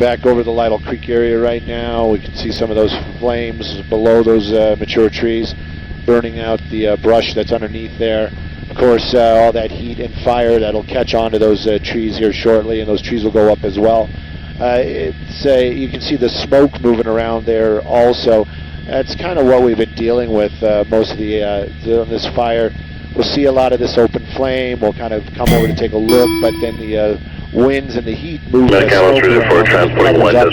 back over the Lidle Creek area right now. We can see some of those flames below those mature trees, burning out the brush that's underneath there. Of course, all that heat and fire that'll catch onto those trees here shortly, and those trees will go up as well. You can see the smoke moving around there also. That's kind of what we've been dealing with most of this fire. We'll see a lot of this open flame. We'll kind of come over to take a look, but then the winds and the heat move the smoke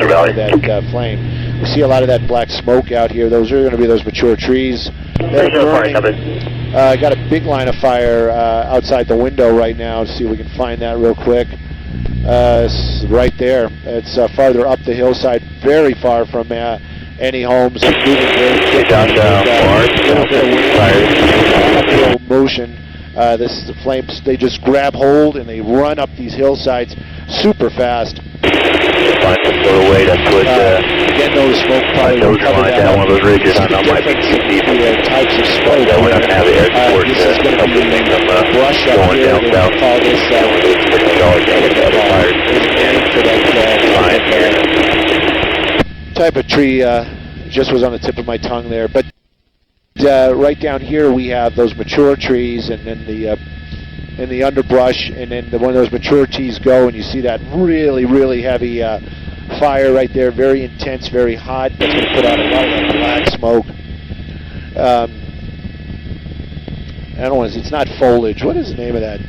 around that flame. We see a lot of that black smoke out here. Those are going to be those mature trees that are burning. Got a big line of fire outside the window right now. See if we can find that real quick. Right there. It's farther up the hillside, very far from any homes. Moving very quick. Uphill motion. The flames, they just grab hold and they run up these hillsides super fast. Again, those smoke probably will cover that up. One of those ridges on my the types of smoke. This is going to be brush up here. They call this type of tree. Just was on the tip of my tongue there. But right down here we have those mature trees, and then the underbrush, and then when those mature trees go, and you see that really, really heavy fire right there, very intense, very hot. That's going to put out a lot of that black smoke. I don't want to. It's not foliage. What is the name of that?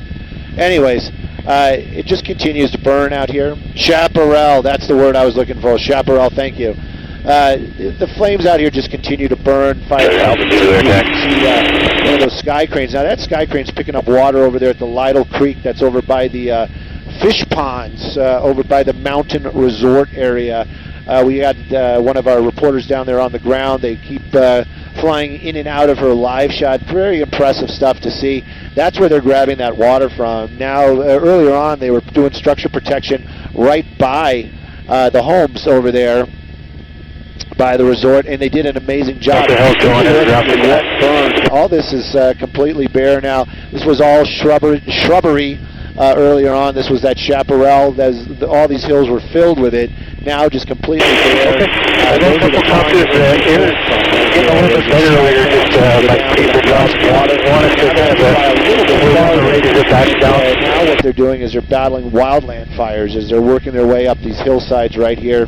Anyways, it just continues to burn out here. Chaparral. That's the word I was looking for. Chaparral. Thank you. The flames out here just continue to burn. Fire. You can see one of those sky cranes. Now that sky crane's picking up water over there at the Lidle Creek. That's over by the fish ponds, over by the mountain resort area. We had one of our reporters down there on the ground. They keep flying in and out of her live shot. Very impressive stuff to see. That's where they're grabbing that water from. Now, earlier on, they were doing structure protection right by the homes over there by the resort, and they did an amazing job. All this is completely bare now. This was all shrubbery earlier on. This was that chaparral. All these hills were filled with it. Now just completely bare. Those are the now what they're doing is they're battling wildland fires as they're working their way up these hillsides right here.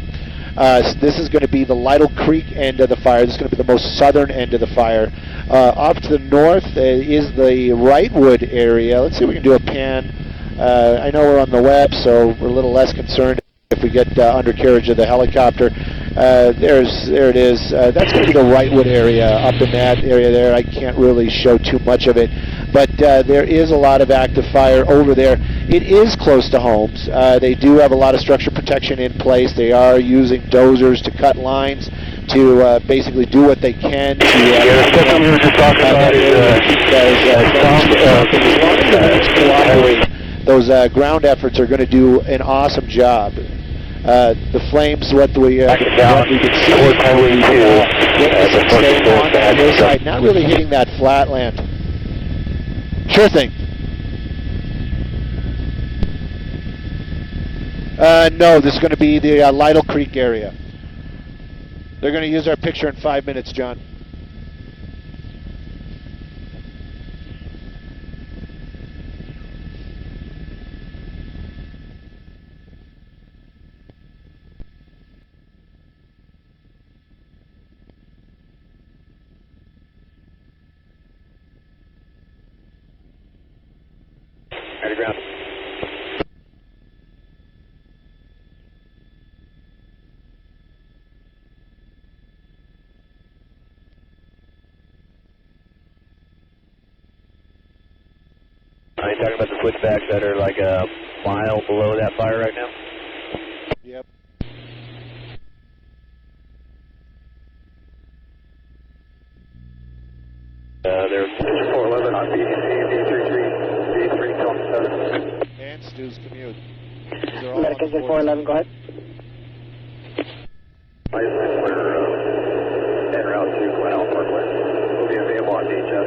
This is going to be the Lidle Creek end of the fire. This is going to be the most southern end of the fire. Off to the north is the Wrightwood area. Let's see if we can do a pan. I know we're on the web, so we're a little less concerned if we get undercarriage of the helicopter. There it is. That's going to be the Wrightwood area, up in that area there. I can't really show too much of it, but there is a lot of active fire over there. It is close to homes. They do have a lot of structure protection in place. They are using dozers to cut lines to basically do what they can to cooperate. Those ground efforts are going to do an awesome job. The flames, what we can see, staying on that hillside, not really hitting that flat land. Sure thing. No, this is going to be the Lidle Creek area. They're going to use our picture in 5 minutes, John. Ground. Are you talking about the switchbacks that are like a mile below that fire right now? Yep. There's 411 on BDC, D33, And Stu's commute. American 411, go ahead. We're en route to Glen Parkway. We'll be available on DHS.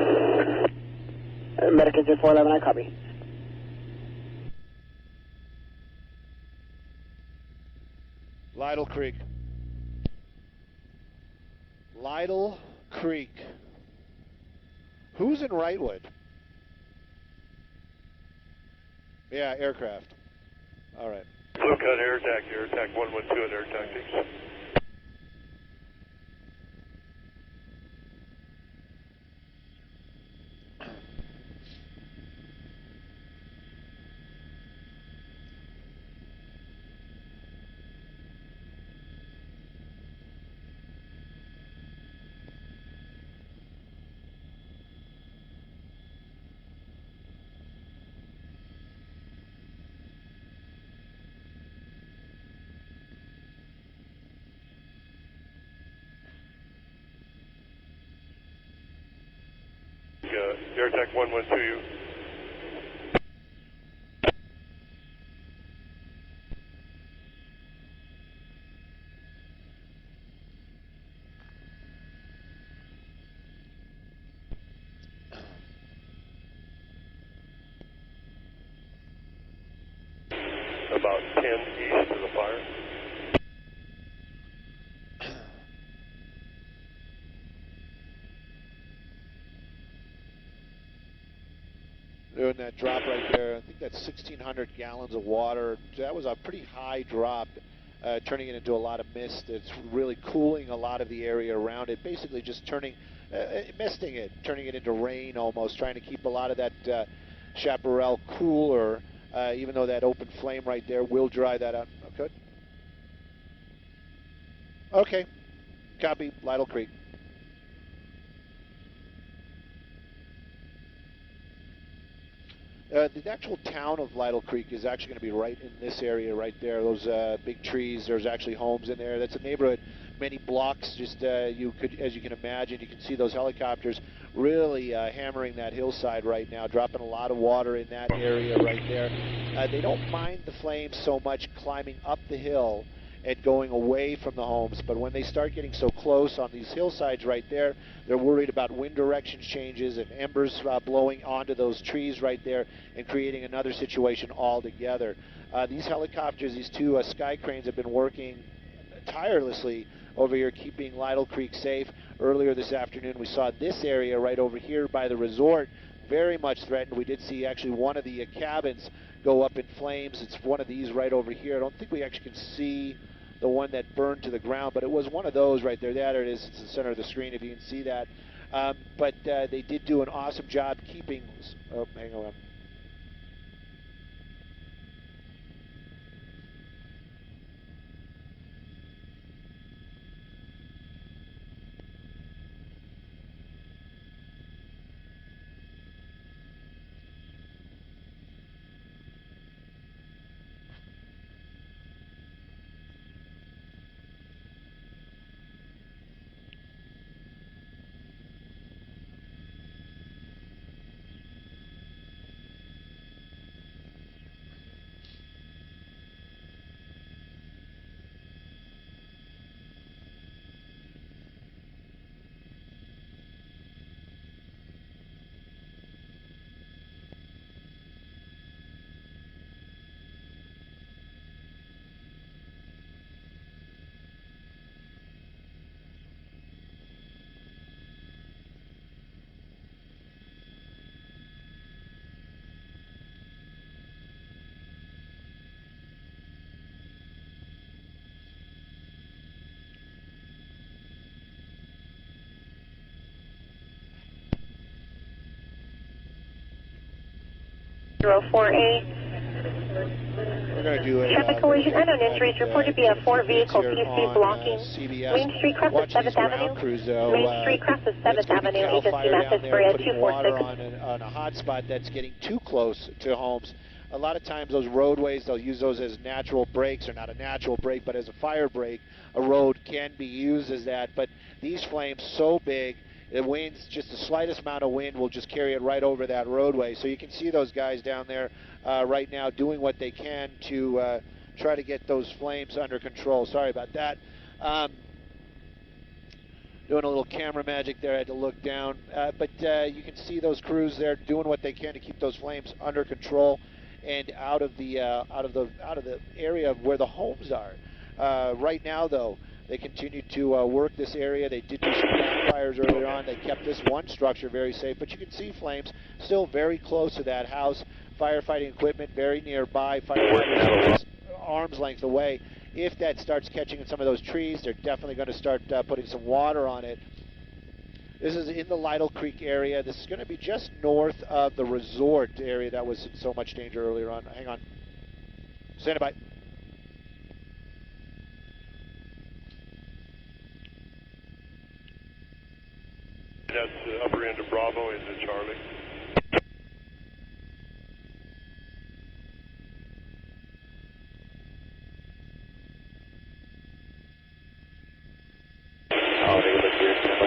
American 411, I copy. Lidle Creek. Lidle Creek. Who's in Wrightwood? Yeah, aircraft. All right. Blue Cut Air Attack 112 at Air Tactics. Air Attack 112 you. About 10 east of the fire. Doing that drop right there, I think that's 1,600 gallons of water. That was a pretty high drop, turning it into a lot of mist. It's really cooling a lot of the area around it, basically just misting it, turning it into rain almost, trying to keep a lot of that chaparral cooler, even though that open flame right there will dry that out. Okay. Okay. Copy, Lidle Creek. The actual town of Lidle Creek is actually going to be right in this area right there. Those big trees. There's actually homes in there. That's a neighborhood, many blocks. Just as you can imagine, you can see those helicopters really hammering that hillside right now, dropping a lot of water in that area right there. They don't mind the flames so much climbing up the hill and going away from the homes, but when they start getting so close on these hillsides right there, they're worried about wind direction changes and embers blowing onto those trees right there and creating another situation altogether. These helicopters, these two sky cranes, have been working tirelessly over here keeping Lidle Creek safe. Earlier this afternoon we saw this area right over here by the resort very much threatened. We did see actually one of the cabins go up in flames. It's one of these right over here. I don't think we actually can see the one that burned to the ground, but it was one of those right there. There it is. It's the center of the screen if you can see that. But they did do an awesome job keeping... Oh, hang on. We're going to do a traffic collision, unknown injuries reported to be a 4-vehicle PC blocking Main Street cross of 7th Avenue. Main Street cross of 7th Avenue, agency message for a 246. On a hotspot that's getting too close to homes. A lot of times those roadways, they'll use those as natural breaks, or not a natural break, but as a fire break. A road can be used as that, but these flames so big, the winds, just the slightest amount of wind will just carry it right over that roadway. So you can see those guys down there right now doing what they can to try to get those flames under control. Sorry about that. Doing a little camera magic there. I had to look down, but you can see those crews there doing what they can to keep those flames under control and out of the area of where the homes are. Right now, though, they continue to work this area. They did do some backfires earlier on. They kept this one structure very safe, but you can see flames still very close to that house. Firefighting equipment very nearby. Firefighters just arm's length away. If that starts catching in some of those trees, they're definitely going to start putting some water on it. This is in the Lidle Creek area. This is going to be just north of the resort area that was in so much danger earlier on. Hang on. Stand by. That's the upper end of Bravo into Charlie. I'll take a look here. Stand by.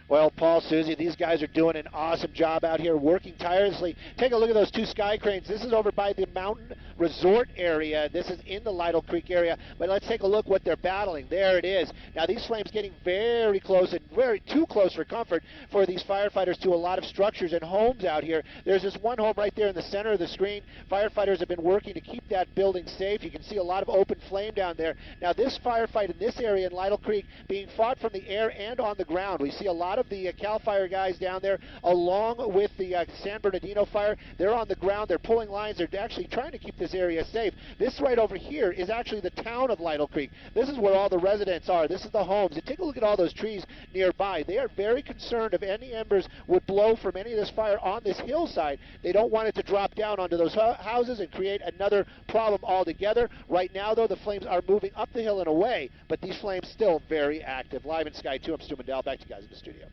Well, Paul, Susie, these guys are doing an awesome job out here, working tirelessly. Take a look at those two sky cranes. This is over by the mountain resort area. This is in the Lidle Creek area. But let's take a look what they're battling. There it is. Now, these flames getting very close and very too close for comfort for these firefighters to a lot of structures and homes out here. There's this one home right there in the center of the screen. Firefighters have been working to keep that building safe. You can see a lot of open flame down there. Now, this firefight in this area in Lidle Creek being fought from the air and on the ground. We see a lot of the CAL FIRE guys down there, along with the San Bernardino fire. They're on the ground. They're pulling lines. They're actually trying to keep this area safe. This right over here is actually the town of Lidle Creek. This is where all the residents are. This is the homes. And take a look at all those trees nearby. They are very concerned if any embers would blow from any of this fire on this hillside. They don't want it to drop down onto those houses and create another problem altogether. Right now, though, the flames are moving up the hill and away, but these flames still very active. Live in Sky 2, I'm Stu Mandel. Back to you guys in the studio.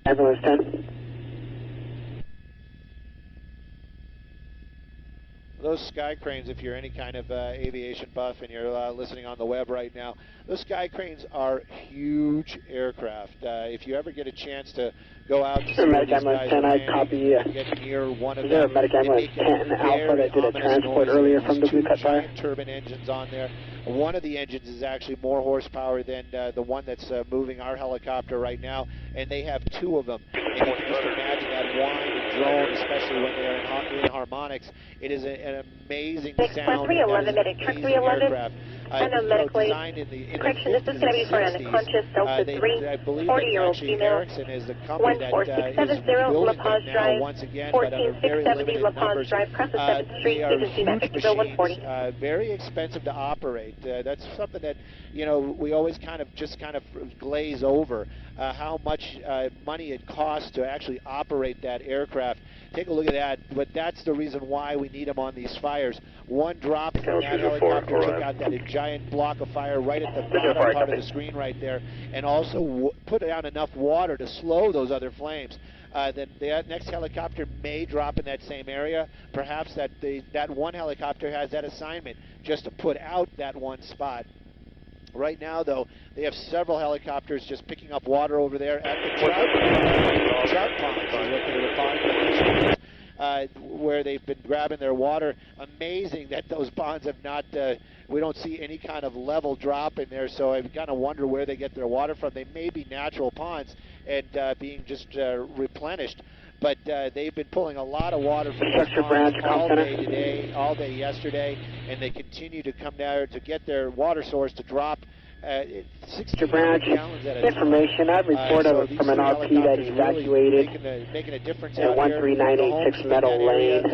Ambulance 10. Those sky cranes, if you're any kind of aviation buff and you're listening on the web right now, those sky cranes are huge aircraft. If you ever get a chance to go out to see Medic these Ambulance guys 10, I copy. get near one of Is there a them, Medic Ambulance 10 Alpha that did a transport earlier from the Blue Cut Fire? giant turbine engines on there. One of the engines is actually more horsepower than the one that's moving our helicopter right now, and they have two of them. And you can just imagine that whine and drone, especially when they're in harmonics. It is an amazing sound. 311, medic, truck 311. And a medical aid. Correction, this is going to be for an unconscious Delta 3, 40-year-old female. 14670 La Paz Drive, 14670 La Paz Drive, across the 7th Street, agency message, bill 140. Very expensive to operate. That's something that, you know, we always kind of glaze over, how much money it costs to actually operate that aircraft. Take a look at that, but that's the reason why we need them on these fires. One drop from that helicopter took out that giant block of fire right at the bottom part of the screen right there, and also put out enough water to slow those other flames. Then the next helicopter may drop in that same area. Perhaps that one helicopter has that assignment just to put out that one spot. Right now, though, they have several helicopters just picking up water over there at the trout ponds, is what they were calling it, where they've been grabbing their water. Amazing that those ponds have not, we don't see any kind of level drop in there, so I kind of wonder where they get their water from. They may be natural ponds and being just replenished. But they've been pulling a lot of water from those ponds all day today, all day yesterday, and they continue to come down to get their water source to drop Mr. Branch, information. I've reported from an RP that he evacuated making a difference in 13986 Meadow Lane,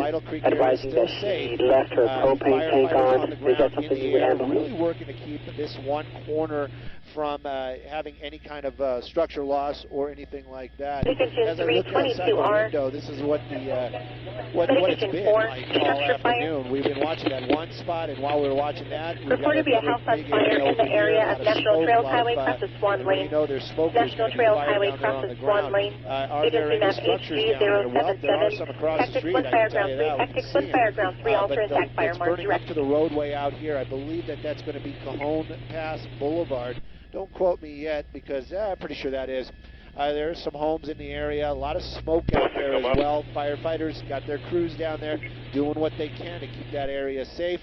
advising that she left her propane tank on. Is that something you would handle? Really working to keep this one corner from having any kind of structure loss or anything like that. As I look outside the window, this is what it's been like all afternoon. We've been watching that one spot, and while we were watching that, we reported to be a house on fire in the area of National Trails Highway across the Swan Lane. National Trails Highway across the Swan Lane. Agency map HG077. Tactics 1 Fireground 3. Tactics 1 Fireground 3. Alter attack fire mark burning direct. up to the roadway out here. I believe that's going to be Cajon Pass Boulevard. Don't quote me yet, because I'm pretty sure that is. There's some homes in the area, a lot of smoke out there as well. Firefighters got their crews down there doing what they can to keep that area safe.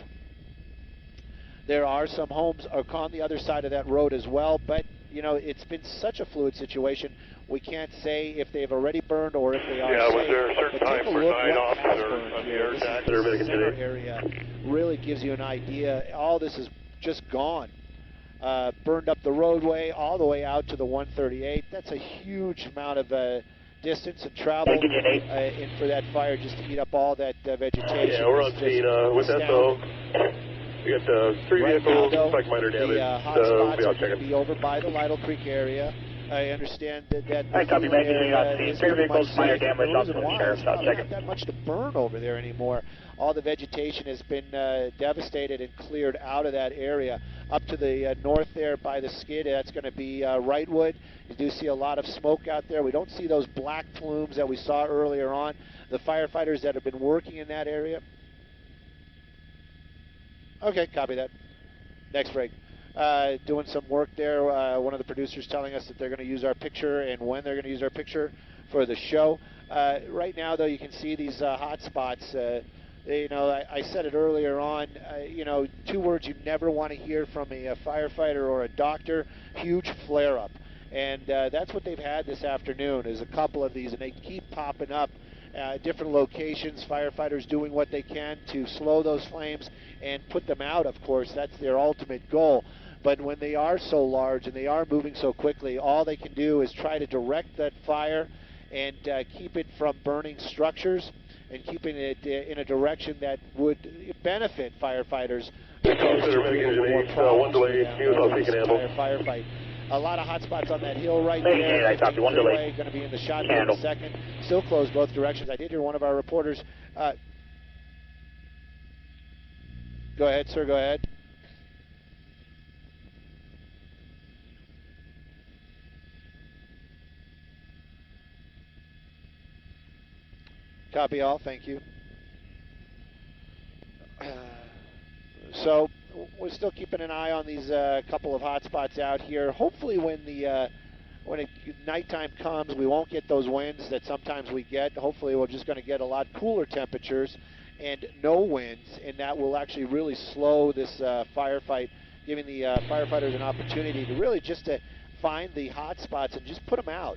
There are some homes on the other side of that road as well, but you know, it's been such a fluid situation. We can't say if they've already burned or if they are safe. Was there a certain time for 9 officers on the air attack? The center area really gives you an idea. All this is just gone. Burned up the roadway all the way out to the 138. That's a huge amount of distance and travel in for that fire just to eat up all that vegetation. Yeah, we're on scene with that though. We got 3 vehicles, like minor damage. The hotspots are going to be over by the Lidle Creek area. I understand that I copy, making on scene. 3 vehicles, minor damage, up to the sheriff's out. Not that much to burn over there anymore. All the vegetation has been devastated and cleared out of that area. Up to the north there by the skid, that's going to be Wrightwood. You do see a lot of smoke out there. We don't see those black plumes that we saw earlier on. The firefighters that have been working in that area. Okay, copy that. Next break. Doing some work there. One of the producers telling us that they're going to use our picture and when they're going to use our picture for the show. Right now, though, you can see these hotspots. You know, I said it earlier on, you know, 2 words you never want to hear from a firefighter or a doctor: huge flare-up. And that's what they've had this afternoon, is a couple of these, and they keep popping up. Different locations, firefighters doing what they can to slow those flames and put them out, of course. That's their ultimate goal. But when they are so large and they are moving so quickly, all they can do is try to direct that fire and keep it from burning structures and keeping it in a direction that would benefit firefighters. One delay, firefight. A lot of hotspots on that hill right there. I copy, 1 delay. Going to be in the shotgun in a second. Still closed both directions. I did hear one of our reporters. Go ahead, sir. Go ahead. Copy all. Thank you. So we're still keeping an eye on these couple of hotspots out here. Hopefully when nighttime comes, we won't get those winds that sometimes we get. Hopefully we're just going to get a lot cooler temperatures and no winds, and that will actually really slow this firefight, giving the firefighters an opportunity to really just to find the hotspots and just put them out.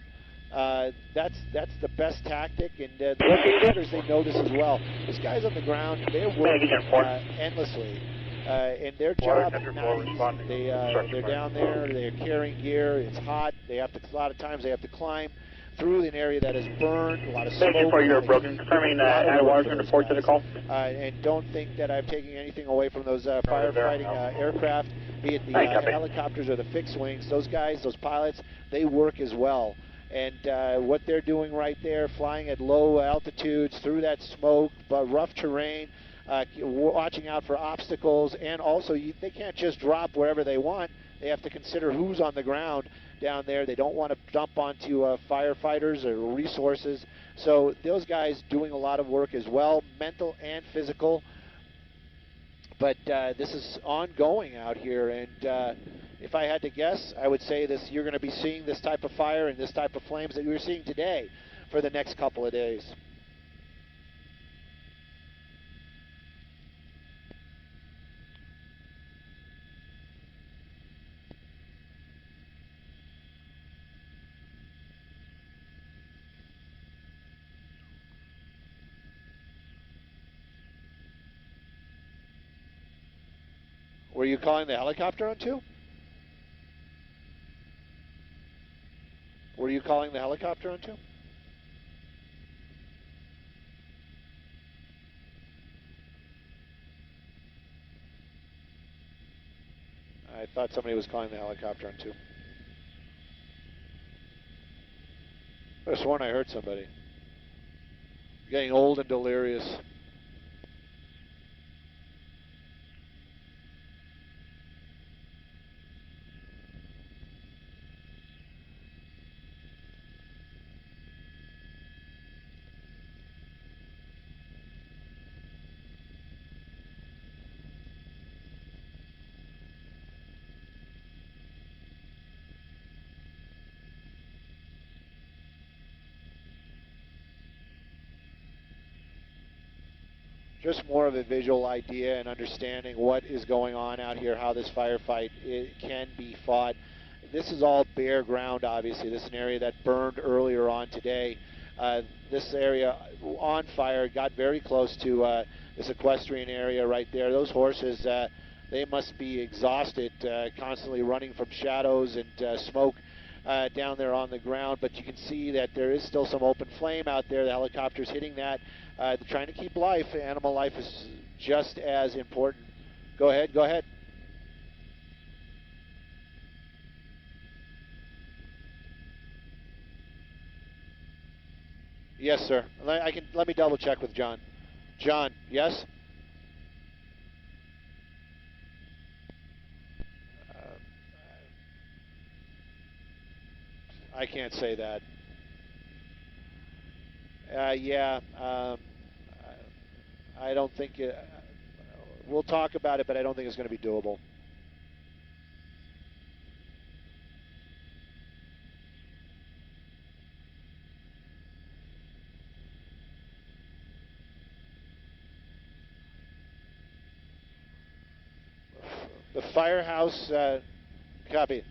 That's the best tactic, and the firefighters, they know this as well. These guys on the ground, they're working endlessly. And their job is not easy. They're down there, they're carrying gear, it's hot, a lot of times they have to climb through an area that is burned, a lot of smoke. Thank you for your broken, confirming Atwater report to the call. And don't think that I'm taking anything away from those firefighting aircraft, be it the helicopters or the fixed wings. Those guys, those pilots, they work as well. And what they're doing right there, flying at low altitudes through that smoke, rough terrain, watching out for obstacles, and also they can't just drop wherever they want. They have to consider who's on the ground down there. They don't want to dump onto firefighters or resources. So those guys doing a lot of work as well, mental and physical. But this is ongoing out here, and if I had to guess, I would say this: you're going to be seeing this type of fire and this type of flames that you're seeing today for the next couple of days. Were you calling the helicopter on too? Were you calling the helicopter onto? I thought somebody was calling the helicopter onto. I could have sworn I heard somebody. Getting old and delirious. Just more of a visual idea and understanding what is going on out here, how this firefight can be fought. This is all bare ground, obviously. This is an area that burned earlier on today. This area on fire got very close to this equestrian area right there. Those horses, they must be exhausted, constantly running from shadows and smoke down there on the ground, but you can see that there is still some open flame out there. The helicopter's hitting that. They're trying to keep life. Animal life is just as important. Go ahead, go ahead. Yes, sir. Let me double check with John. John, yes? I can't say that. Yeah, I don't think we'll talk about it, but I don't think it's going to be doable. The firehouse, copy.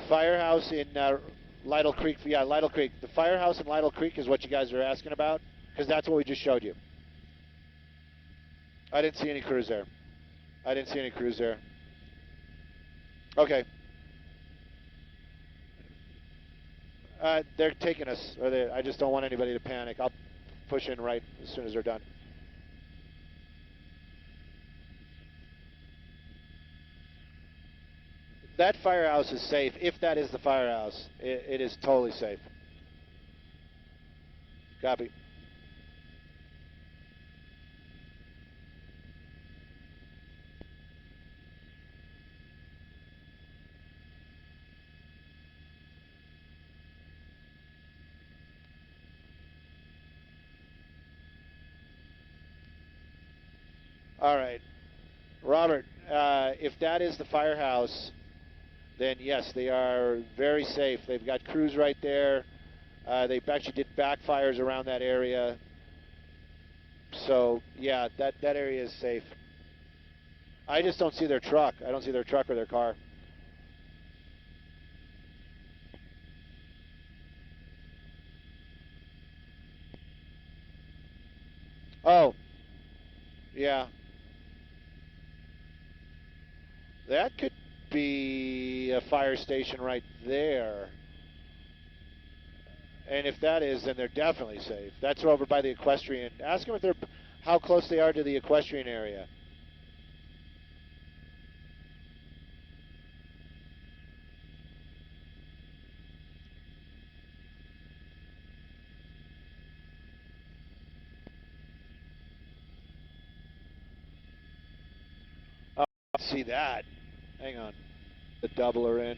Firehouse in Lidle Creek, yeah, Lidle Creek. The firehouse in Lidle Creek is what you guys are asking about, because that's what we just showed you. I didn't see any crews there. I didn't see any crews there. Okay. They're taking us. I just don't want anybody to panic. I'll push in right as soon as they're done. That firehouse is safe. If that is the firehouse, it is totally safe. Copy. All right. Robert, if that is the firehouse, then yes, they are very safe. They've got crews right there. They actually did backfires around that area. So, yeah, that area is safe. I just don't see their truck. I don't see their truck or their car. Oh, yeah. That could be a fire station right there. And if that is, then they're definitely safe. That's over by the equestrian. Ask them if how close they are to the equestrian area. Oh, see that. Hang on. The doubler in.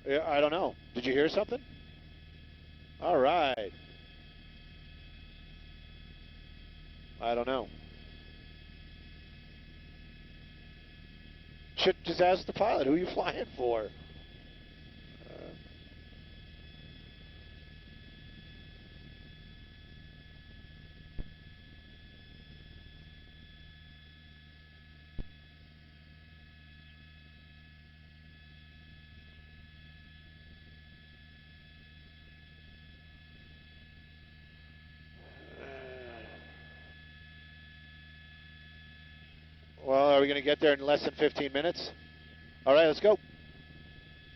Yeah, I don't know. Did you hear something? All right. I don't know. Should just ask the pilot, who are you flying for? Well, are we going to get there in less than 15 minutes? All right, let's go.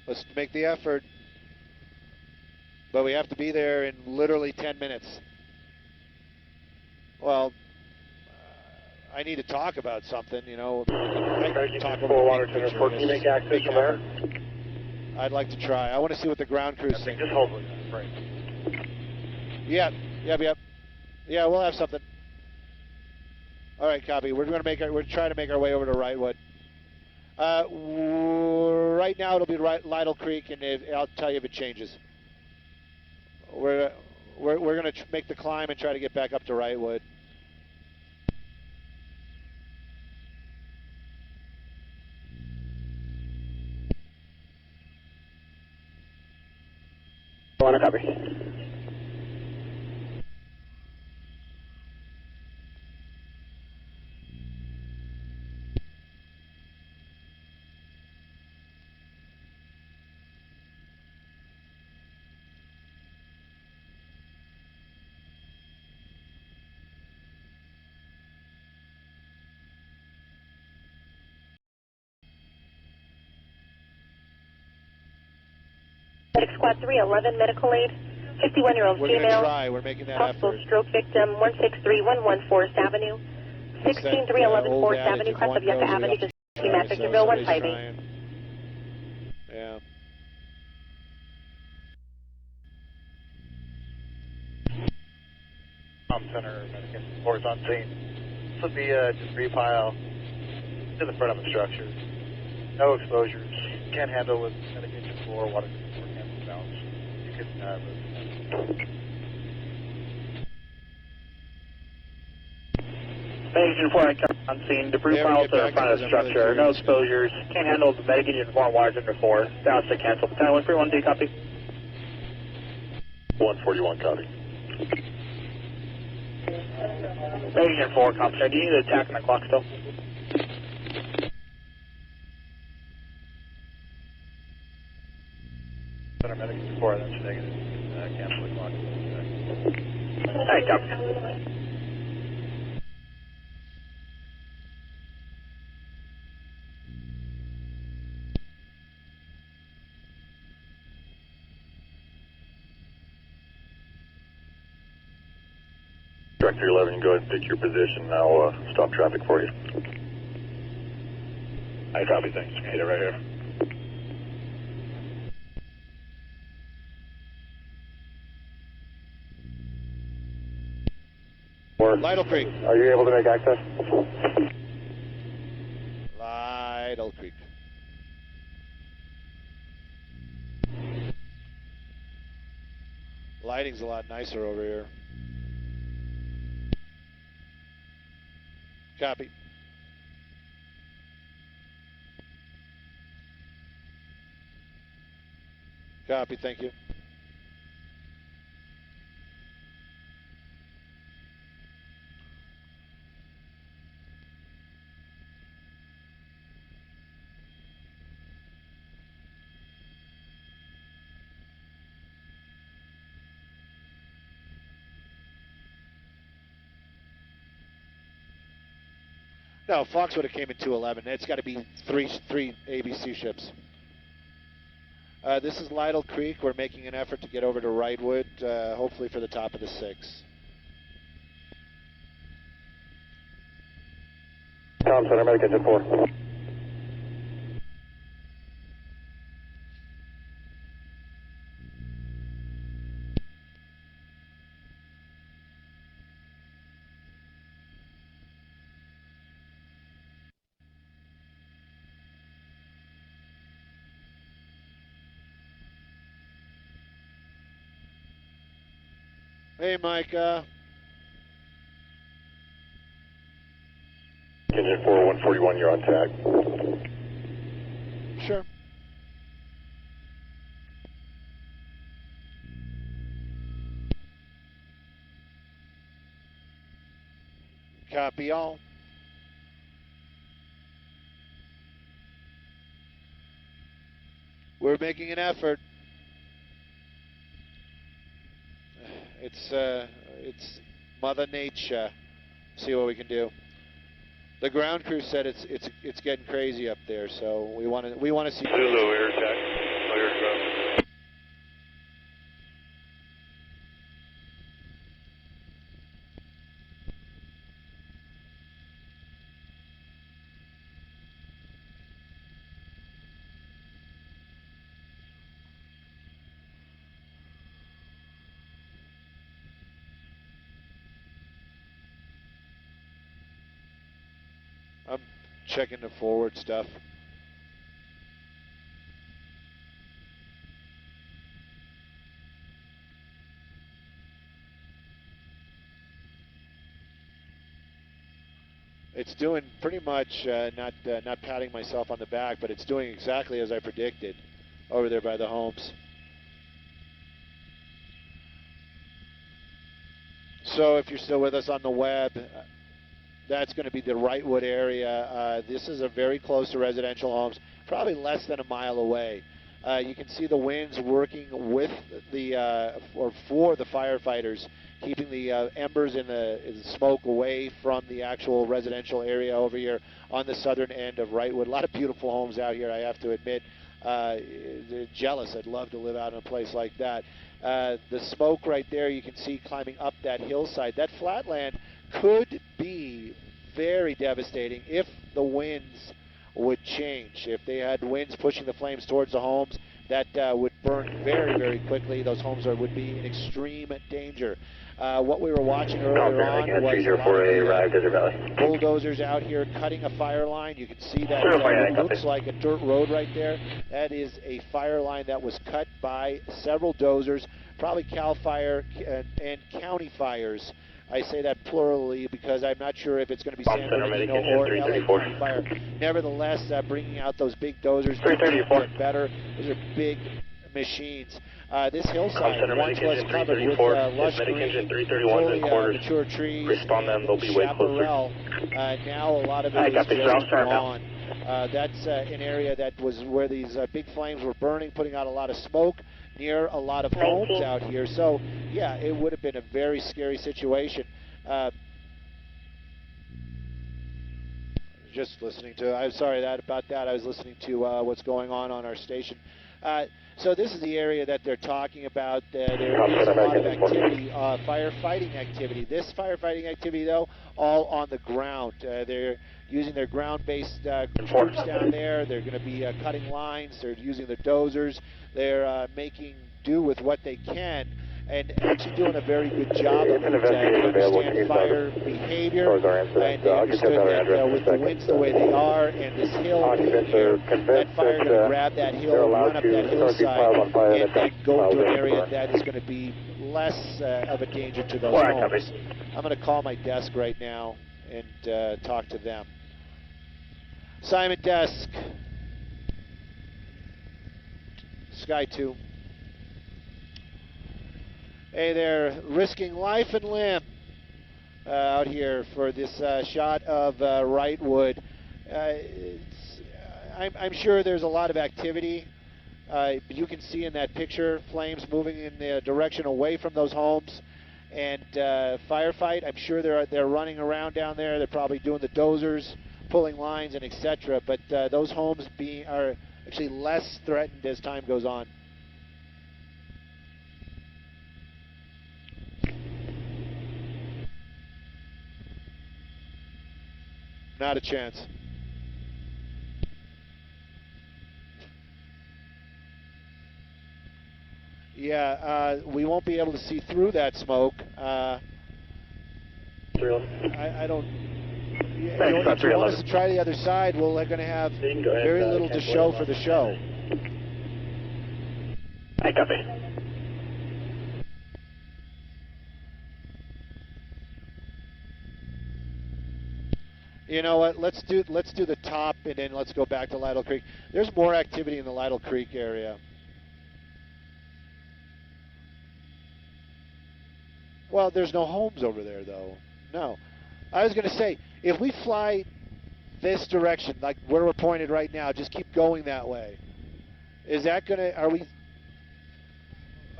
Let's make the effort. But we have to be there in literally 10 minutes. Well, I need to talk about something, you know. I can talk about water center. Can you make access from there? I'd like to try. I want to see what the ground crews think. Just hold it. Right. Yeah, Yeah, we'll have something. All right, copy. We're trying to make our way over to Wrightwood. Right now it'll be Lidle Creek, and I'll tell you if it changes. We're going to make the climb and try to get back up to Wrightwood. Go on, copy. Medic Squad 311, medical aid, 51-year-old We're going to female, try. We're making that possible effort. stroke victim, 163114 Forest Avenue, 16311 Forest Avenue, crest of Yucca Avenue, just Matt Victorville, 158. Yeah. Center, medic force on scene. This would be a debris pile to the front of the structure. No exposures. Can't handle with medication floor, water cancel balance. You can Agent 4, I come on scene. Debris piles to the front of the structure. No exposures. Can't handle the medication form wires under 4. Balance to cancel. Battalion 131D, copy. 141, copy. Agent 4, copy. Do you need to attack on the clock still? Center medic before that's negative. Cancel the clock. Hey, copy. Director 11, you go ahead and pick your position. I'll stop traffic for you. I copy, thanks. Hit it right here. Lidle Creek. Are you able to make access? Lidle Creek. Lighting's a lot nicer over here. Copy. Copy, thank you. No, Fox would have came in 211. It's got to be three ABC ships. This is Lidle Creek. We're making an effort to get over to Wrightwood, hopefully for the top of the 6. Tom Center, medic engine 4. Hey, Micah. Engine 4, 141, you're on tag. Sure. Copy all. We're making an effort. It's Mother Nature. See what we can do. The ground crew said it's getting crazy up there, so we want to see. Zulu, air attack. Aircraft. I'm checking the forward stuff. It's doing pretty much, not patting myself on the back, but it's doing exactly as I predicted over there by the homes. So if you're still with us on the web, that's going to be the Wrightwood area. This is very close to residential homes, probably less than a mile away. You can see the winds working with or for the firefighters, keeping the embers and the smoke away from the actual residential area over here on the southern end of Wrightwood. A lot of beautiful homes out here, I have to admit. They're jealous. I'd love to live out in a place like that. The smoke right there, you can see climbing up that hillside. That flatland could be very devastating if the winds would change. If they had winds pushing the flames towards the homes, that would burn very, very quickly. Those homes would be in extreme danger. What we were watching earlier on was bulldozers out here cutting a fire line. You can see that it looks like a dirt road right there. That is a fire line that was cut by several dozers, probably CAL FIRE and county fires. I say that plurally because I'm not sure if it's going to be San Bernardino or LA County Fire. Nevertheless, bringing out those big dozers get better. These are big machines. This hillside once was covered with lush green, fully mature trees, chaparral. Now a lot of it is just gone. That's an area that was where these big flames were burning, putting out a lot of smoke near a lot of homes out here. So, yeah, it would have been a very scary situation. Just listening to, I'm sorry about that. I was listening to what's going on our station. So this is the area that they're talking about. There is a lot of activity, firefighting activity. This firefighting activity, though, all on the ground. They're using their ground-based troops down there. They're going to be cutting lines. They're using the dozers. They're making do with what they can, and actually doing a very good job of it. They understand fire behavior, and they understood that with the winds the way they are, and this hill here, that fire is going to grab that hill, run up that hillside, and go to an area that is going to be less of a danger to those homes. I'm going to call my desk right now and talk to them. Simon Desk, Sky 2. Hey there, risking life and limb out here for this shot of Wrightwood. I'm sure there's a lot of activity. You can see in that picture flames moving in the direction away from those homes. And firefight, I'm sure they're running around down there. They're probably doing the dozers, pulling lines, and etc. But those homes are actually less threatened as time goes on. Not a chance. Yeah, we won't be able to see through that smoke. I don't. If you want us to try the other side, we're going to have very little to show for the show. I copy. You know what? Let's do the top, and then let's go back to Lidle Creek. There's more activity in the Lidle Creek area. Well, there's no homes over there, though. No. I was going to say, if we fly this direction, like where we're pointed right now, just keep going that way. Is that going to, are we,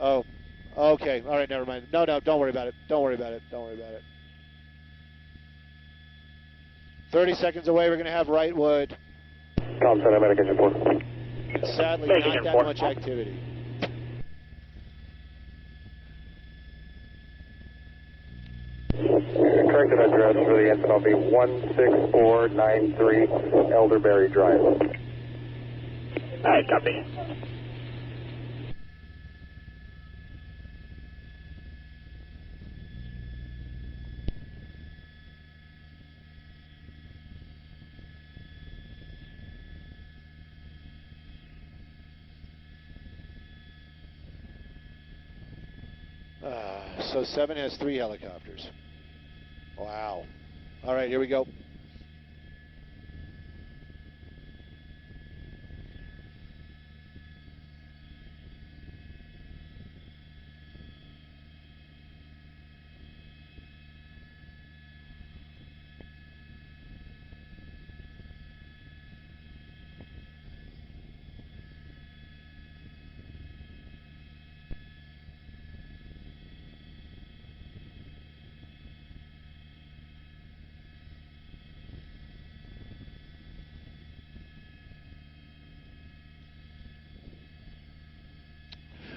oh, okay. All right, never mind. No, don't worry about it. Don't worry about it. Don't worry about it. 30 seconds away, we're going to have Wrightwood. Tom Center, medication report. Sadly, not that much activity. Corrected address for the incident will be 16493 Elderberry Drive. All right, copy. So 7 has 3 helicopters. Wow. All right, here we go.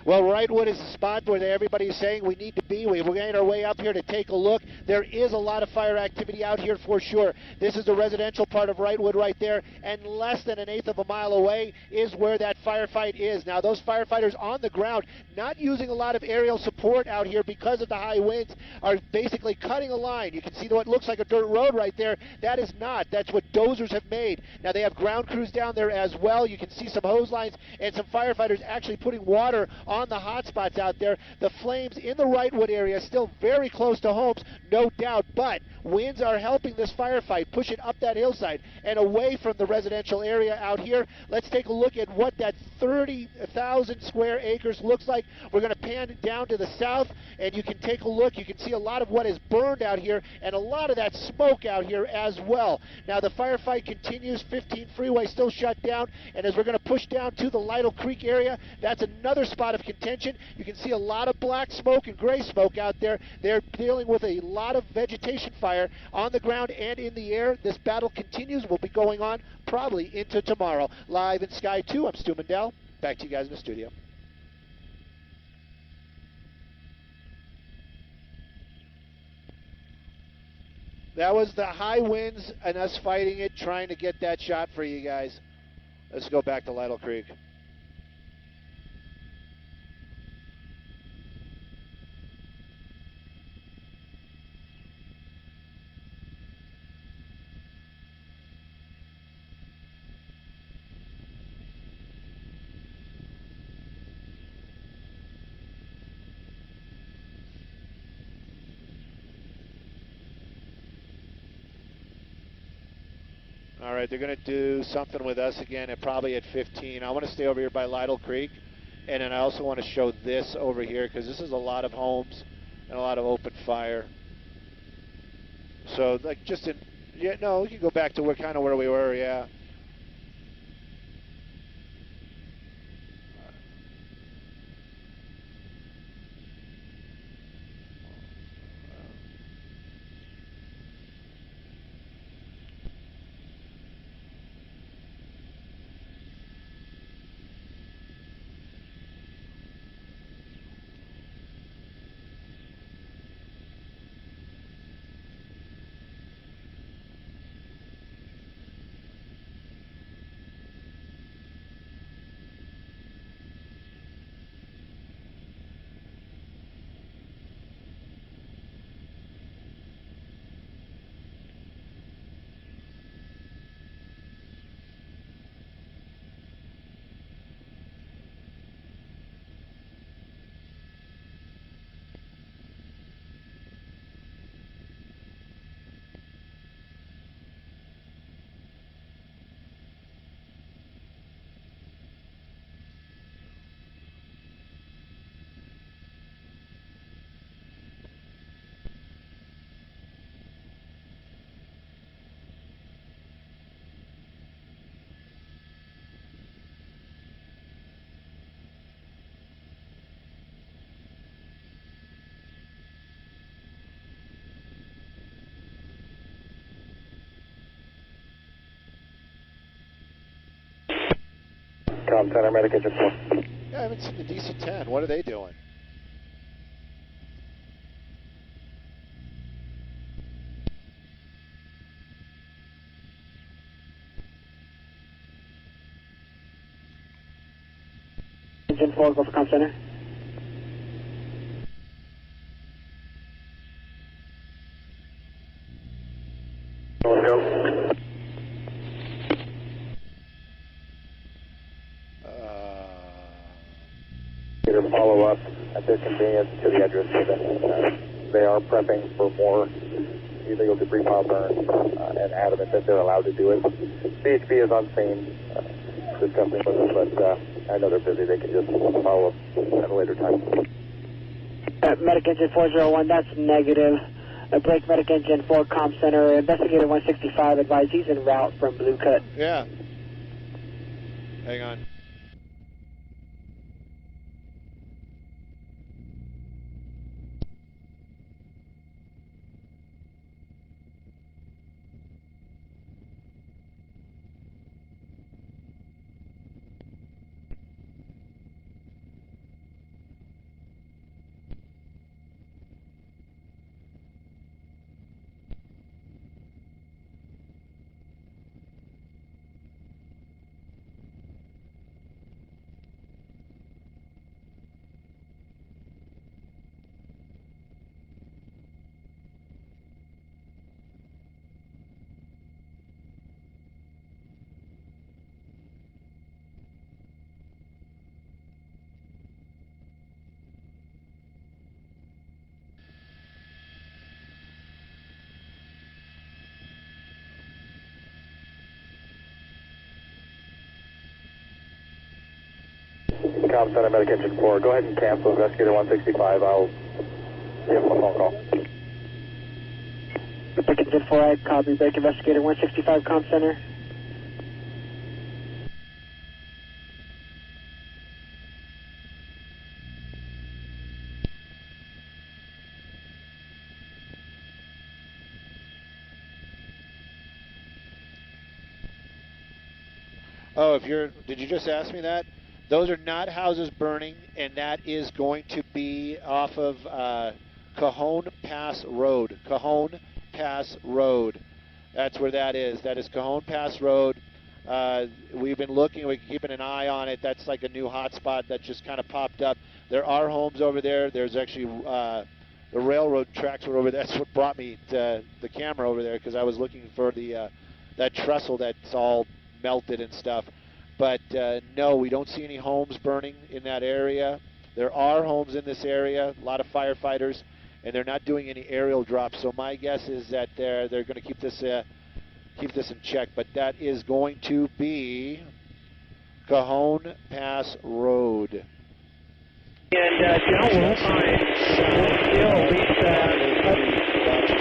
Well, Wrightwood is the spot where everybody's saying we need to be. We're getting our way up here to take a look. There is a lot of fire activity out here for sure. This is the residential part of Wrightwood right there, and less than 1/8 of a mile away is where that firefight is. Now, those firefighters on the ground, not using a lot of aerial support out here because of the high winds, are basically cutting a line. You can see what looks like a dirt road right there. That is not. That's what dozers have made. Now, they have ground crews down there as well. You can see some hose lines and some firefighters actually putting water on the hotspots out there. The flames in the Wrightwood area still very close to homes, no doubt, but winds are helping this firefight push it up that hillside and away from the residential area out here. Let's take a look at what that 30,000 square acres looks like. We're going to pan down to the south, and you can take a look. You can see a lot of what is burned out here and a lot of that smoke out here as well. Now, the firefight continues. 15 freeway still shut down, and as we're going to push down to the Lidle Creek area, that's another spot of contention. You can see a lot of black smoke and gray smoke out there. They're dealing with a lot of vegetation fire on the ground and in the air. This battle continues. Will be going on probably into tomorrow. Live in Sky 2, I'm Stu Mandel. Back to you guys in the studio. That was the high winds and us fighting it, trying to get that shot for you guys. Let's go back to Lidle Creek. All right, they're going to do something with us again at probably at 15. I want to stay over here by Lidle Creek, and then I also want to show this over here because this is a lot of homes and a lot of open fire. So, like, just in, yeah, no, we can go back to where kind of where we were, yeah. Com Center, medic engine 4. Yeah, I haven't seen the DC-10. What are they doing? Engine 4, go for Com Center. Let's go. Either follow up at their convenience to the address given. They are prepping for more illegal debris pile burns and adamant that they're allowed to do it. BHP is on scene discussing with us, but I know they're busy. They can just follow up at a later time. Medic engine 401, that's negative. Break medic engine 4, Com Center. Investigator 165 advised he's en route from Blue Cut. Yeah. Hang on. Com Center, medic engine 4. Go ahead and cancel investigator 165. I'll give him a phone call. Break engine 4, I copy. Break investigator 165, Com Center. Oh, did you just ask me that? Those are not houses burning, and that is going to be off of Cajon Pass Road. Cajon Pass Road. That's where that is. That is Cajon Pass Road. We've been looking, we're keeping an eye on it. That's like a new hotspot that just kind of popped up. There are homes over there. There's actually the railroad tracks were over there. That's what brought me to the camera over there, because I was looking for that trestle that's all melted and stuff. But no, we don't see any homes burning in that area. There are homes in this area, a lot of firefighters, and they're not doing any aerial drops. So my guess is that they're going to keep this in check. But that is going to be Cajon Pass Road. And John will find still at least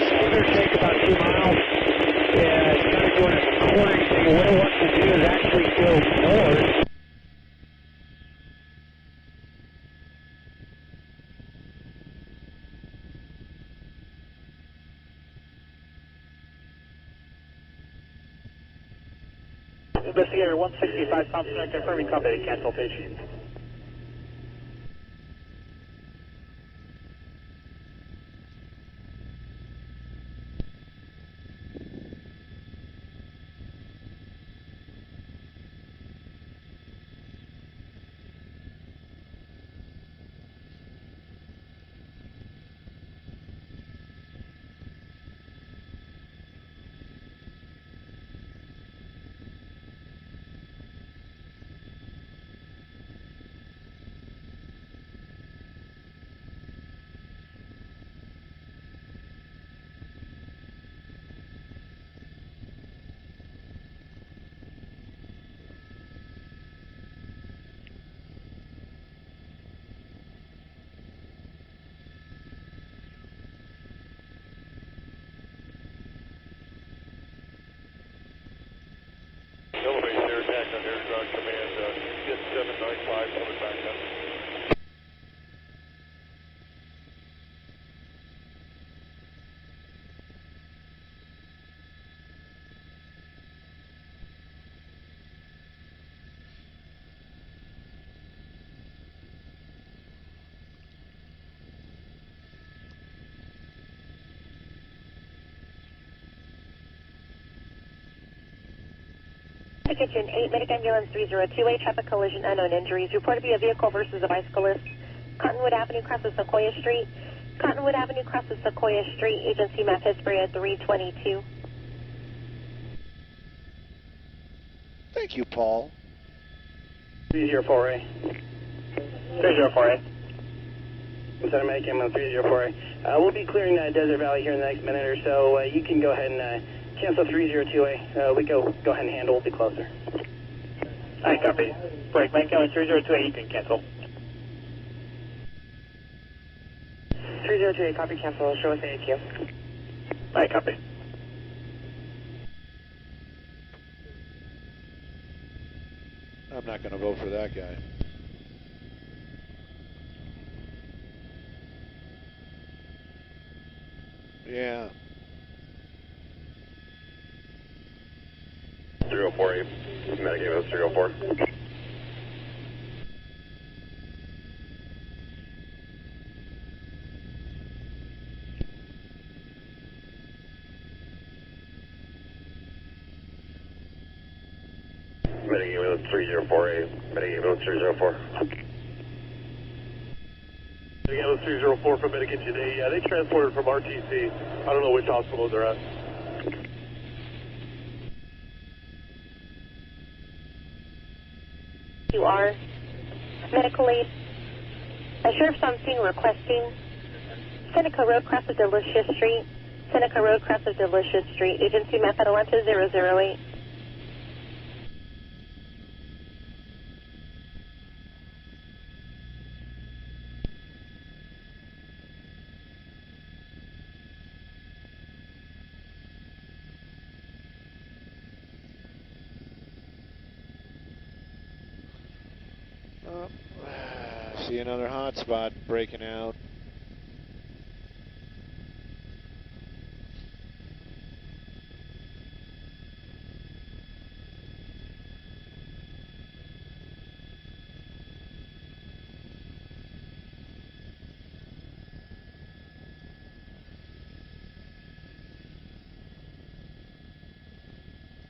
give or take about 2 miles. Yeah, it's kind of doing a cornering thing. What it wants to do is actually go north. Investigator 165, Com Center, confirming company cancel page. Kitchen 8, Medic Ambulance 302A, traffic collision, unknown injuries. Reported via vehicle versus a bicyclist. Cottonwood Avenue crosses Sequoia Street. Cottonwood Avenue crosses Sequoia Street. Agency map Hesbury at 322. Thank you, Paul. 304A. 304A. Instead of making him a 304A. We'll be clearing Desert Valley here in the next minute or so. You can go ahead and cancel 302A. We go ahead and handle. We'll be closer. Alright, copy. Break, make him a 302A. You can cancel. 302A, copy, cancel. Show us AQ. Alright, copy. I'm not going to vote for that guy. Yeah. 304A, Medic Ambulance 304. Medic Ambulance 304A, Medic Ambulance 304. Medic Ambulance 304 from Medic Engine 8. Yeah, they transported from RTC. I don't know which hospital they're at. You are medical aid. A sheriff's on scene requesting Seneca Road crosses Delicious Street. Seneca Road crosses Delicious Street. Agency map Atalanta 008. See another hotspot breaking out.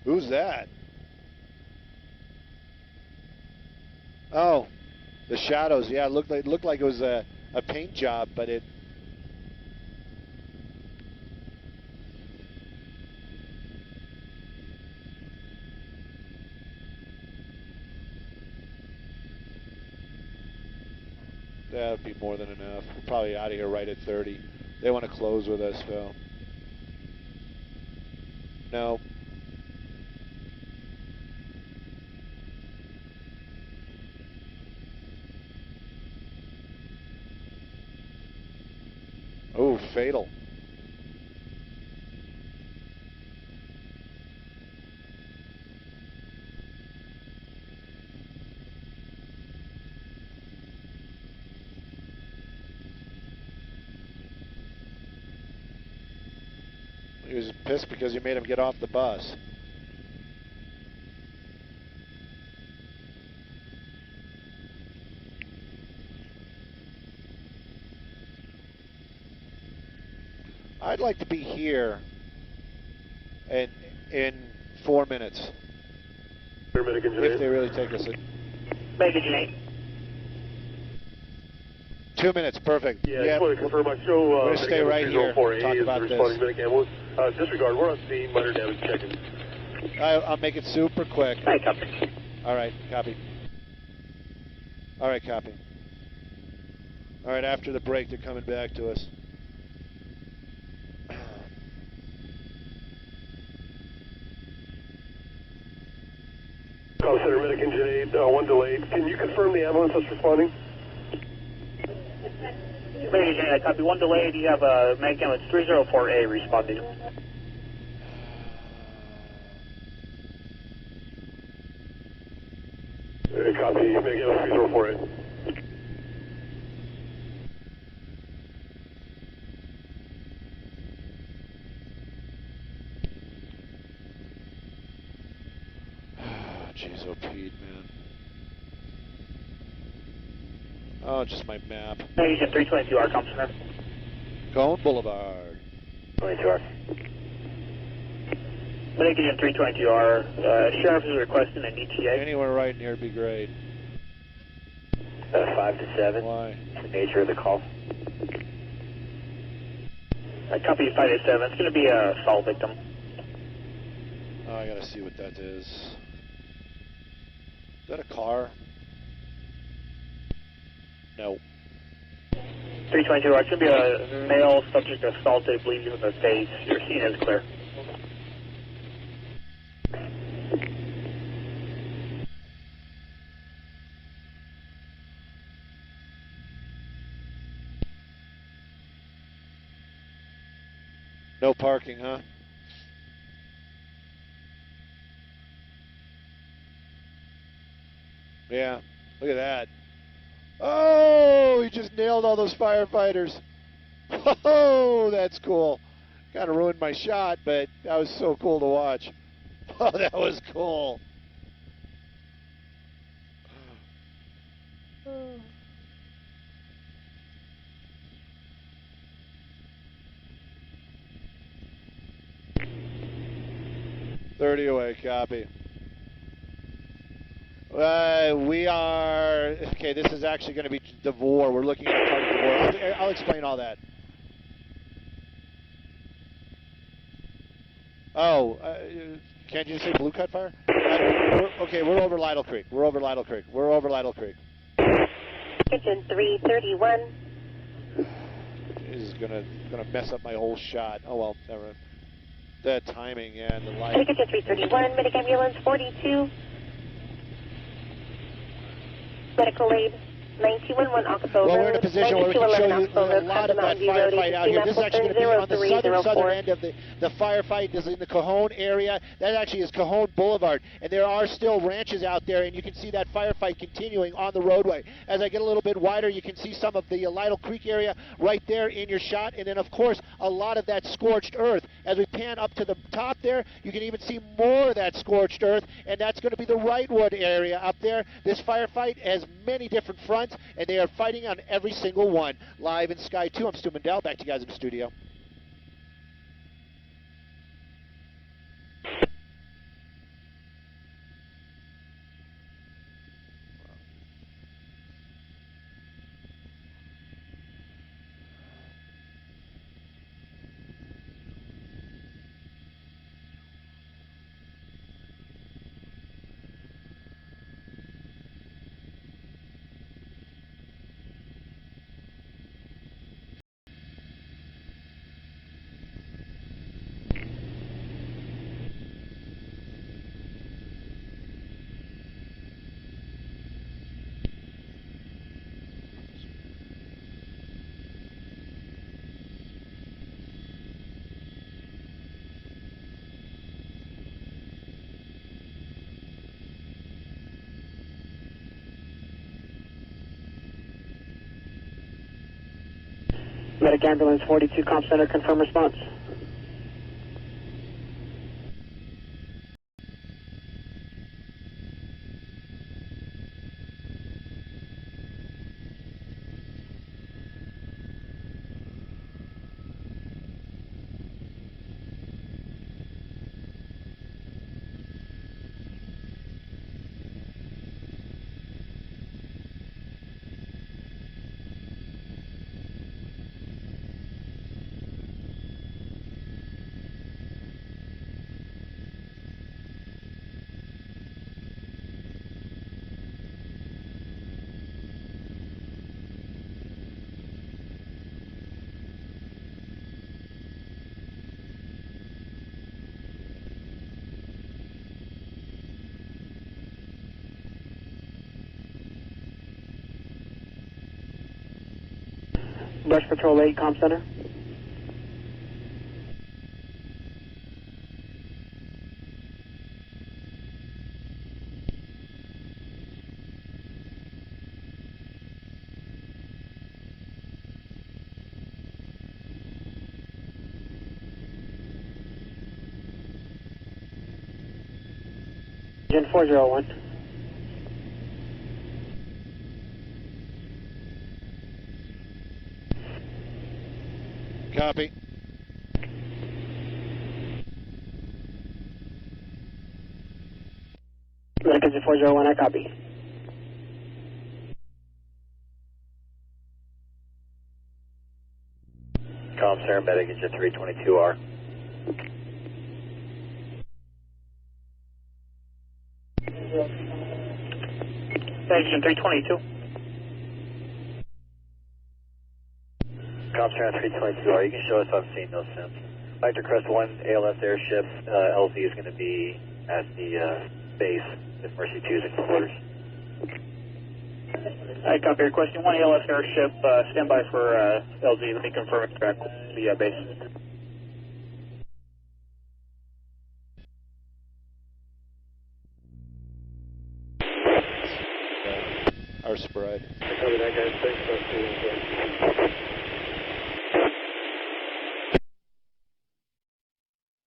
Who's that? Oh. The shadows, yeah, it looked like it was a paint job, but it... That would be more than enough. We're probably out of here right at 30. They want to close with us, Phil. No. Oh, fatal. He was pissed because you made him get off the bus. I'd like to be here in 4 minutes. If they really take us in. Medic Engine 8. 2 minutes, perfect. Yeah, I just want to confirm. I show we're going to stay right here. Talk about this. Disregard. We're on scene. Minor damage checking. I'll make it super quick. Alright, copy. All right, copy. All right, copy. All right, after the break, they're coming back to us. Call Center Medic Engine 8, one delayed. Can you confirm the ambulance that's responding? Medic Engine 8, copy. One delayed. You have a Medic Ambulance 304A responding. Copy. Medic Ambulance 304A. Jeez, oh Pete, man. Oh, just my map. Medic Engine 322R, come center. Cone Boulevard. 22R. Medication 322R, Sheriff is requesting an ETA. Anywhere right near would be great. 5 to 7. Why? The nature of the call. Copy 5 to 7. It's going to be a assault victim. Oh, I gotta see what that is. Is that a car? No. 322R, it's going to be a male subject assaulted, bleeding in the face. Your scene is clear. No parking, huh? Yeah, look at that. Oh, he just nailed all those firefighters. Oh, that's cool. Kind of ruined my shot, but that was so cool to watch. Oh, that was cool. Oh. 30 away, copy. We are, okay, this is actually going to be DeVore. We're looking at a part of DeVore. I'll explain all that. Oh, can't you just say blue cut fire? Okay, we're over Lidle Creek. We're over Lidle Creek. We're over Lidle Creek. Kitchen 331. This is gonna mess up my whole shot. Oh well, never. The timing, yeah, and the light. Kitchen 331, medic ambulance 42. Medical aid 911 Oxbow Well, Road. we're in a position where we can show you a lot of that firefight out here. This is actually going to be on the southern end of the firefight. This is in the Cajon area. That actually is Cajon Boulevard. And there are still ranches out there, and you can see that firefight continuing on the roadway. As I get a little bit wider, you can see some of the Lidle Creek area right there in your shot. And then, of course, a lot of that scorched earth. As we pan up to the top there, you can even see more of that scorched earth, and that's going to be the Wrightwood area up there. This firefight has many different fronts, and they are fighting on every single one. Live in Sky 2, I'm Stu Mandel. Back to you guys in the studio. Medic ambulance 42, comp center, confirm response. Brush Patrol 8, comp center. Gen 401. Copy. Engine 401, I copy. Comm Center, medic engine 322R. Engine 322. Comm Center 322R, you can show us on scene, no sense. I'd like to request one ALS airship. LZ is going to be at the base if Mercy 2 is in quarters. I copy. Requesting one ALS airship. Stand by for LZ. Let me confirm it correct with the base. Our spread. I cover that, guys. Thanks for seeing.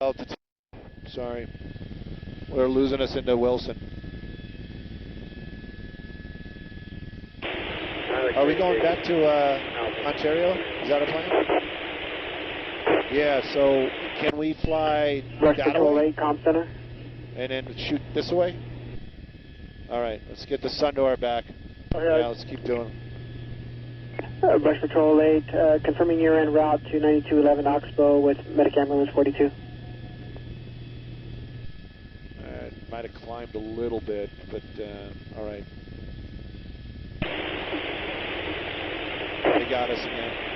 Altitude. Sorry. We're losing us into Wilson. Are we going back to Ontario? Is that a plan? Yeah, so can we fly that way? Comm Center. And then shoot this way? Alright, let's get the Sundar back. Yeah, let's keep doing it. Brush Patrol 8, confirming you're en route to 9211 Oxbow with Medic Ambulance 42. Might have climbed a little bit, but alright. They got us again.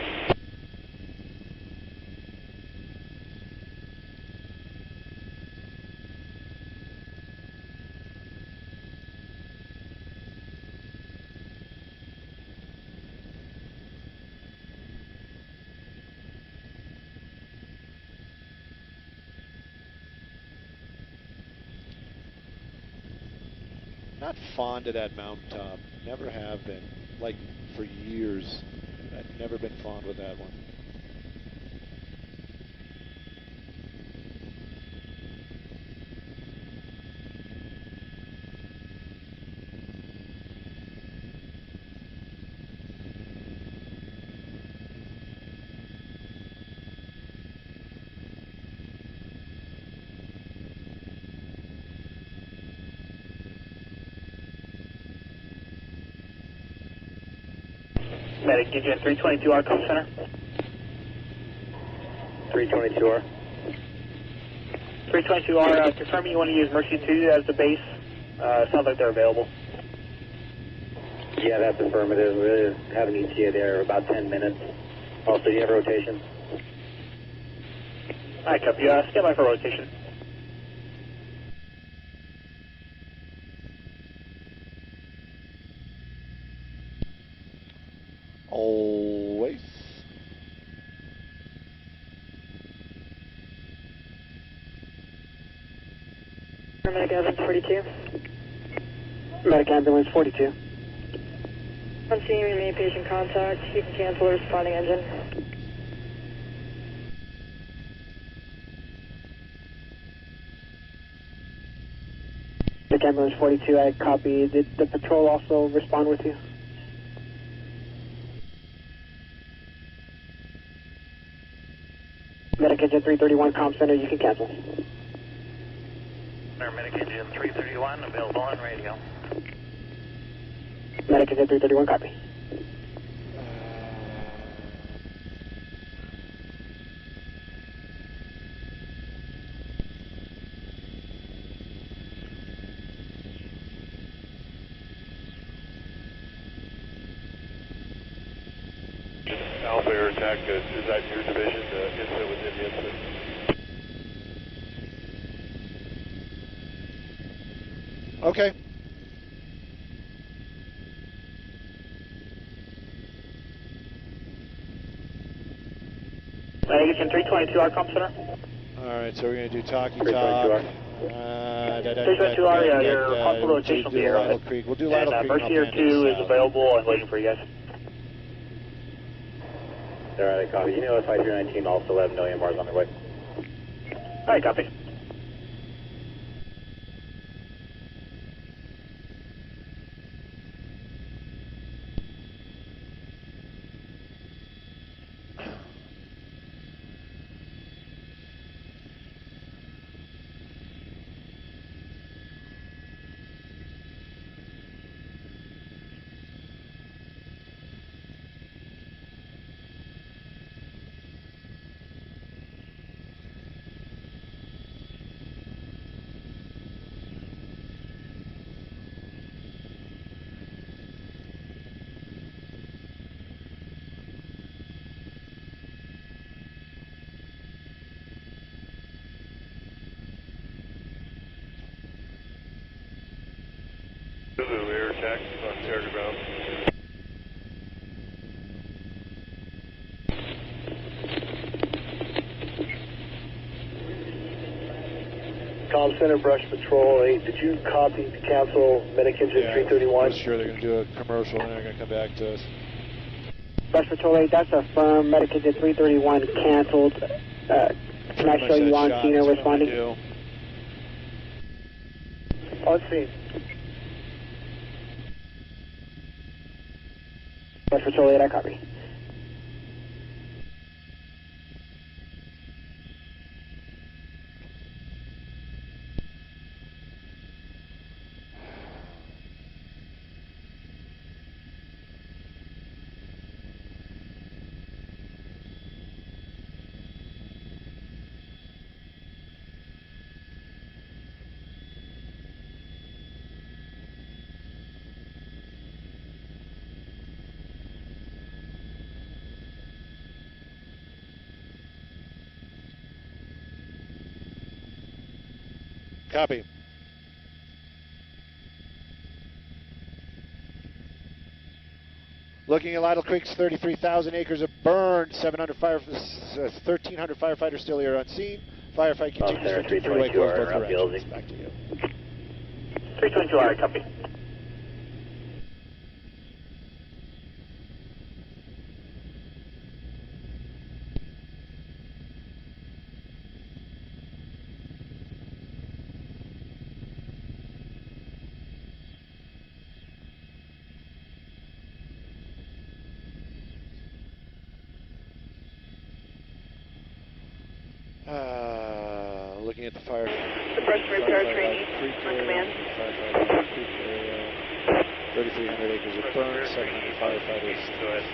Not fond of that mountaintop. Never have been. Like, for years. I've never been fond with that one. Medic engine 322R Comm Center. 322R. 322R, confirming you want to use Mercy 2 as the base. Sounds like they're available. Yeah, that's affirmative. We have an ETA there about 10 minutes. Also, do you have rotation? I copy. Stand by for rotation. Always. Medic Ambulance 42. Medic Ambulance 42. I'm seeing you remain patient contact. You can cancel the responding engine. Medic Ambulance 42, I copy. Did the patrol also respond with you? Medic Engine 331, Comm Center, you can cancel. Medic Engine 331, available on radio. Medic Engine 331, copy. Alpha Air Attack, is that your division, incident within the incident? Okay. Engine 322R Comm Center. Alright, so we're going to do talkie talk. 322R, your console rotation will be here on Lidle Creek. We'll do Lidle Creek. Mercy Air 2 is available and waiting for you guys. Alright, copy. You know, Flight 319 also 11 million Mars on their way. Alright, copy. Zulu, air attack, air to ground. Com Center Brush Patrol 8, did you copy to cancel Medic Engine 331? I'm sure they're going to do a commercial and they're going to come back to us. Brush Patrol 8, that's a firm. Medic Engine 331 canceled. Can I show you on scene or responding? On scene. Brush Patrol 8, I copy. Copy. Looking at Lidle Creek's 33,000 acres of burn, 1,300 firefighters still here on scene. Firefight continues for 322 close both directions. Back to you. 322R, copy. Looking at the fire. The brush repair training on command. 3,300 acres of burn, 700 firefighters. Go ahead.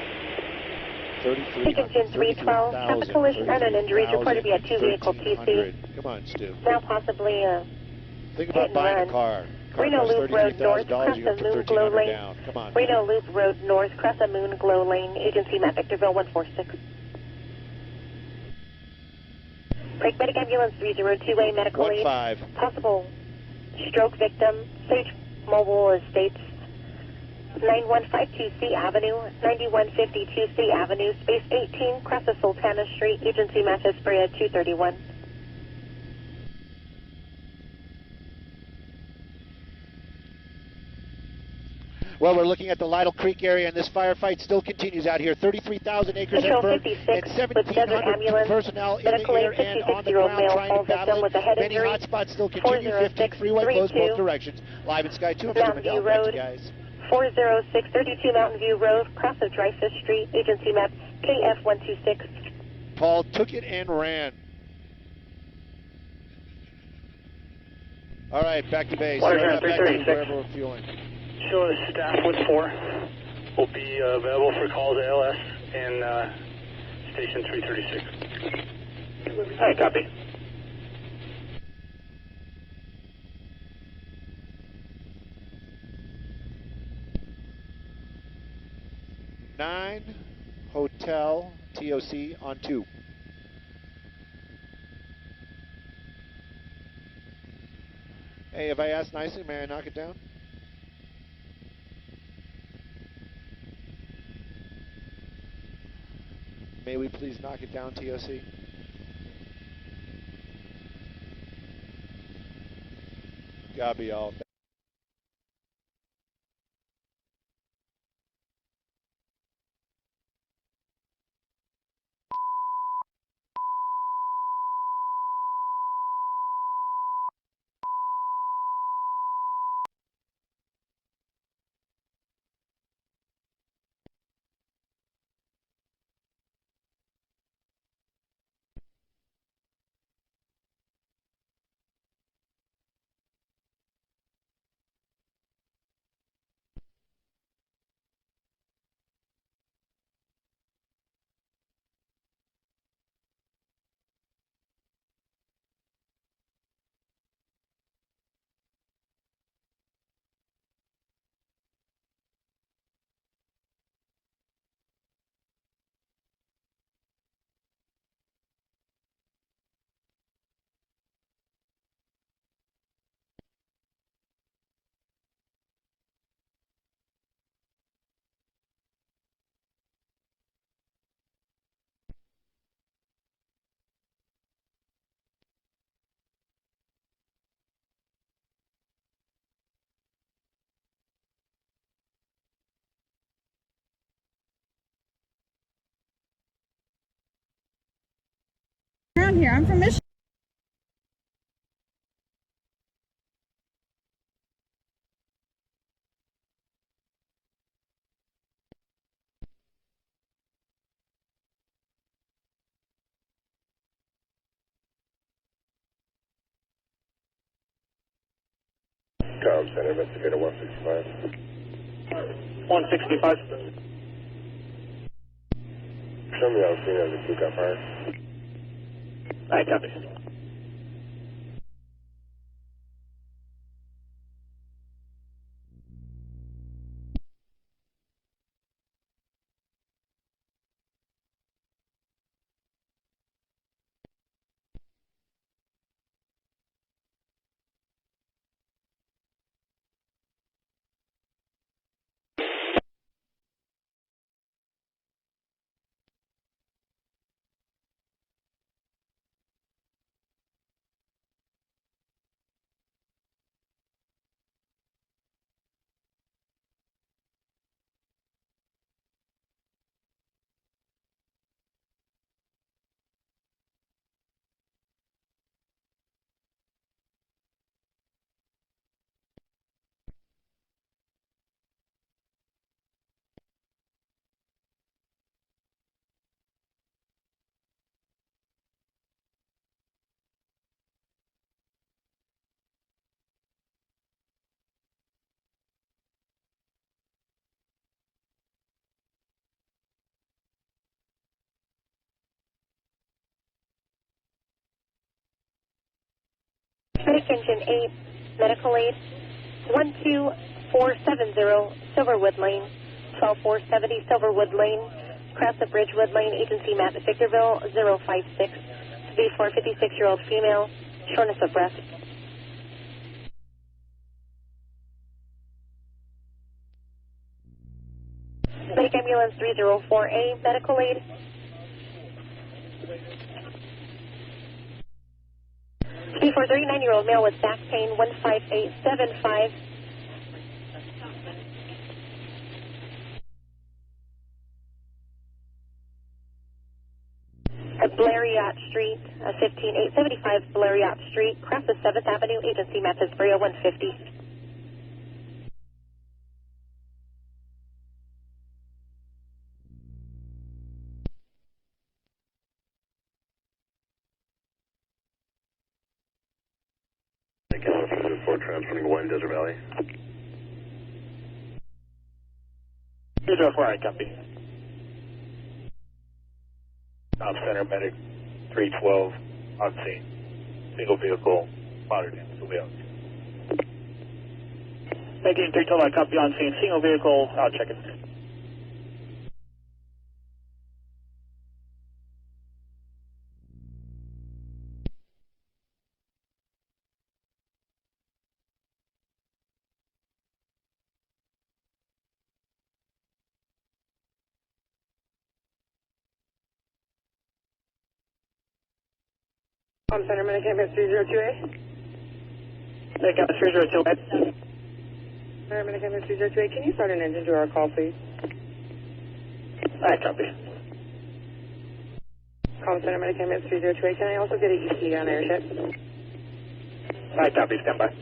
Engine 312, traffic collision and an injury reported via 2-vehicle TC. Come on, Stu. Now possibly Think about buying a car. Reno Loop Road North, cross the Moon Glow Lane. Down. Come on. Reno Loop Road North, cross the Moon Glow Lane. Agency map Victorville 146. Break medic ambulance 302A medical aid. 15. Possible stroke victim. Sage Mobile Estates. 9152C Avenue, 9152C Avenue, space 18, cross the Sultana Street. Agency map Hesperia 231. Well, we're looking at the Lidle Creek area, and this firefight still continues out here. 33,000 acres Control of burn, 56 and 1,700 personnel in the air and on the ground trying to battle it. Many hotspots still continue. 15 freeway closed both directions. Live in Sky 2, Mr. Mandel. Thank you, guys. 40632 Mountain View Road, cross of Dreyfus Street. Agency map KF126. Paul took it and ran. All right, back to base. Back to wherever we're fueling. Show us staff with 4 will be available for calls to ALS and station 336. All right, copy. Nine Hotel TOC on 2. Hey, if I ask nicely, may I knock it down? May we please knock it down, TOC? Copy all. on here? I'm from Michigan. Com Center, investigator 165. 165. Show me on scene as a two got fire. Alright, copy. Medic Engine 8, Medical Aid, 12470 Silverwood Lane, 12470 Silverwood Lane, cross the Bridgewood Lane, agency map at Victorville, 056, to be for a 56-year-old female, shortness of breath. Medic Ambulance 304A, Medical Aid. For a 39-year-old male with back pain, 15875. At Blariot Street, 15875 Blariot Street, cross the 7th Avenue, agency map is 30150. Transferring to Wine Desert Valley. 204, I copy. Com Center, medic 312 on scene. Single vehicle, moderate damage will be on scene. Making 312, I copy on scene. Single vehicle, I'll check it. Com Center, Medic Ambulance 302A. Medic Ambulance 302A. Medic Ambulance 302A, can you start an engine to our call, please? I copy. Com Center, Medic Ambulance 302A, can I also get an ET on airship? I copy, stand by.